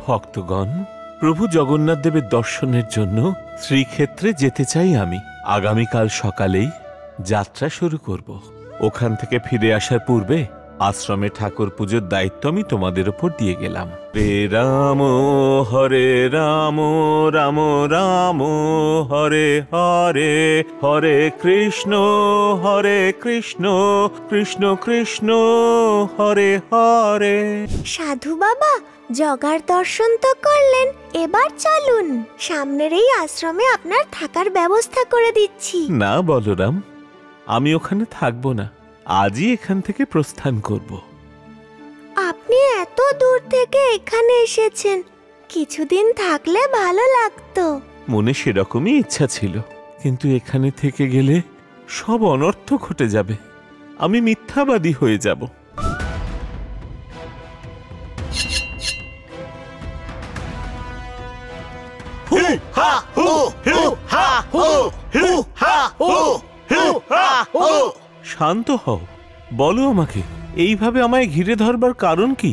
ভক্তগণ, প্রভু জগন্নাথ দেবের দর্শনের জন্য শ্রীক্ষেত্রে যেতে চাই আমি। আগামীকাল সকালেই যাত্রা শুরু করব। ওখান থেকে ফিরে আসার পূর্বে আশ্রমে ঠাকুর পুজোর দায়িত্ব আমি তোমাদের উপর দিয়ে গেলাম। হরে রাম রাম রাম হরে হরে, হরে কৃষ্ণ কৃষ্ণ কৃষ্ণ হরে হরে। সাধু বাবা, জগার দর্শন তো করলেন, এবার চলুন, সামনের এই আশ্রমে আপনার থাকার ব্যবস্থা করে দিচ্ছি। না বলরাম, আমি ওখানে থাকবো না, আজই এখান থেকে প্রস্থান করব। আপনি এত দূর থেকে এখানে এসেছেন, কিছুদিন থাকলে ভালো লাগতো। মনে সেরকমই ইচ্ছা ছিল, কিন্তু এখানে থেকে গেলে সব অনর্থ ঘটে যাবে, আমি মিথ্যাবাদী হয়ে যাব। শান্ত হও, বলো আমাকে, এইভাবে আমায় ঘিরে ধরবার কারণ কি?